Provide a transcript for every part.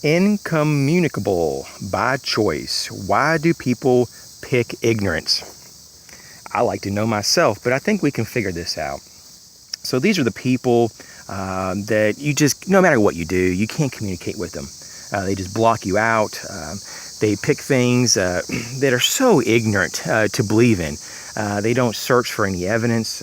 Incommunicable by choice. Why do people pick ignorance? I like to know myself, but I think we can figure this out. So these are the people that you just, no matter what you do, you can't communicate with them. They just block you out. They pick things that are so ignorant to believe in. They don't search for any evidence,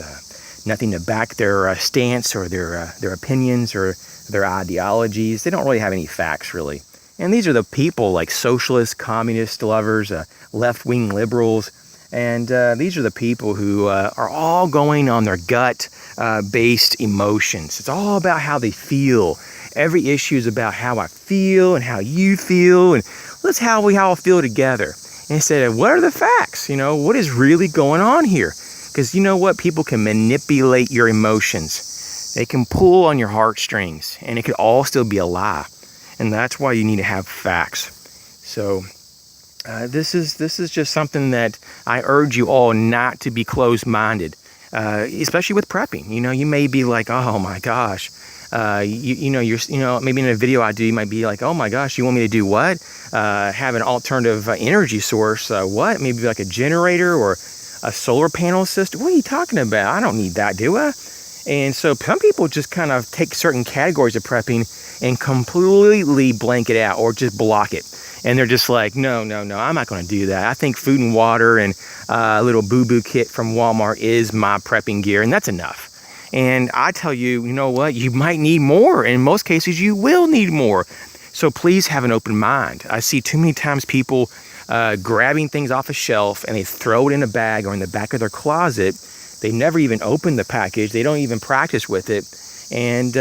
nothing to back their stance or their opinions or their ideologies. They don't really have any facts, really. And these are the people like socialists, communist lovers, left-wing liberals. And these are the people who are all going on their gut-based emotions. It's all about how they feel. Every issue is about how I feel and how you feel, and let's how we all feel together. Instead of what are the facts? What is really going on here? Because you know what? People can manipulate your emotions. They can pull on your heartstrings, and it could all still be a lie. And that's why you need to have facts. So this is just something that I urge you all not to be closed-minded, especially with prepping. You may be like, oh my gosh, maybe in a video I do, you might be like, oh my gosh, you want me to do what? Have an alternative energy source? What? Maybe like a generator or a solar panel system? What are you talking about? I don't need that, do I? And so some people just kind of take certain categories of prepping and completely blank it out or just block it. And they're just like, no, I'm not going to do that. I think food and water and a little boo-boo kit from Walmart is my prepping gear, and that's enough. And I tell you, you know what? You might need more. In most cases, you will need more. So please have an open mind. I see too many times people grabbing things off a shelf and they throw it in a bag or in the back of their closet. They never even open the package. They don't even practice with it. And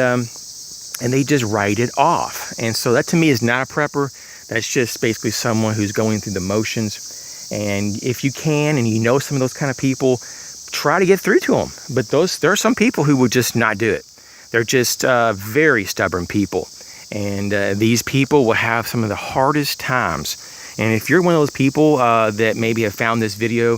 they just write it off. And so that to me is not a prepper. That's just basically someone who's going through the motions. And if you can, and you know some of those kind of people, try to get through to them. But there are some people who will just not do it. They're just very stubborn people. And these people will have some of the hardest times. And if you're one of those people that maybe have found this video,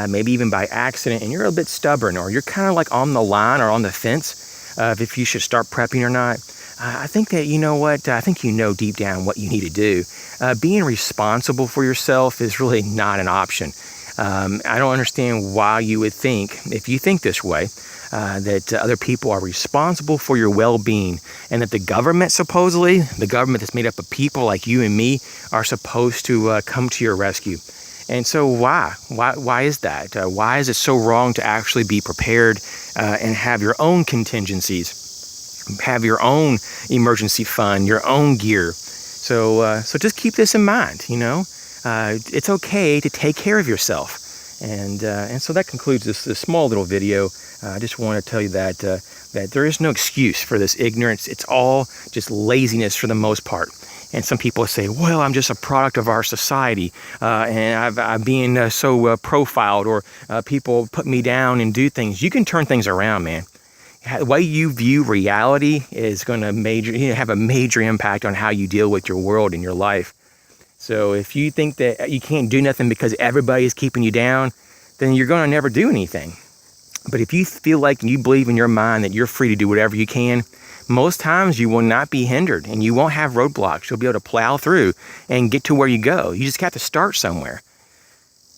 maybe even by accident, and you're a bit stubborn, or you're kind of like on the line or on the fence of if you should start prepping or not, I think that, you know what, I think you know deep down what you need to do. Being responsible for yourself is really not an option. I don't understand why you would think, if you think this way, that other people are responsible for your well-being, and that the government, supposedly, the government that's made up of people like you and me, are supposed to come to your rescue. And so why? Why is that? Why is it so wrong to actually be prepared and have your own contingencies? Have your own emergency fund, your own gear. So just keep this in mind. It's okay to take care of yourself. And so that concludes this small little video. I just want to tell you that there is no excuse for this ignorance. It's all just laziness for the most part. And some people say, well, I'm just a product of our society, and I'm being so profiled, or people put me down and do things. You can turn things around, man. The way you view reality is going to have a major impact on how you deal with your world and your life. So if you think that you can't do nothing because everybody is keeping you down, then you're going to never do anything. But if you feel like you believe in your mind that you're free to do whatever you can, most times you will not be hindered and you won't have roadblocks. You'll be able to plow through and get to where you go. You just have to start somewhere.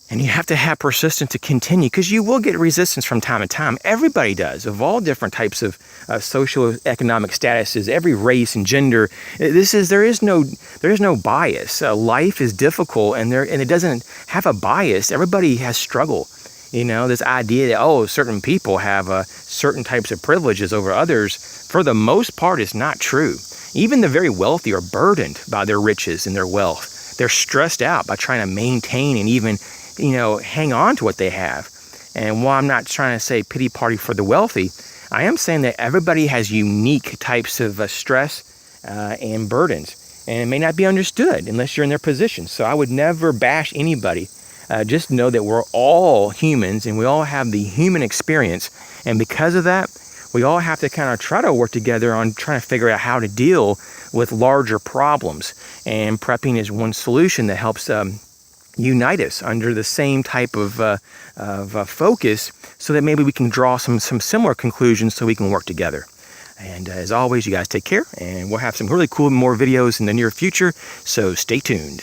And you have to have persistence to continue, because you will get resistance from time to time. Everybody does, of all different types of socioeconomic statuses, every race and gender. There is no bias. Life is difficult, and it doesn't have a bias. Everybody has struggle. This idea that certain people have certain types of privileges over others, for the most part, is not true. Even the very wealthy are burdened by their riches and their wealth. They're stressed out by trying to maintain and even hang on to what they have. And while I'm not trying to say pity party for the wealthy, I am saying that everybody has unique types of stress and burdens, and it may not be understood unless you're in their position. So I would never bash anybody. Just know that we're all humans, and we all have the human experience. And because of that, we all have to kind of try to work together on trying to figure out how to deal with larger problems. And prepping is one solution that helps unite us under the same type of focus, so that maybe we can draw some similar conclusions so we can work together. And as always, you guys take care, and we'll have some really cool more videos in the near future, so stay tuned.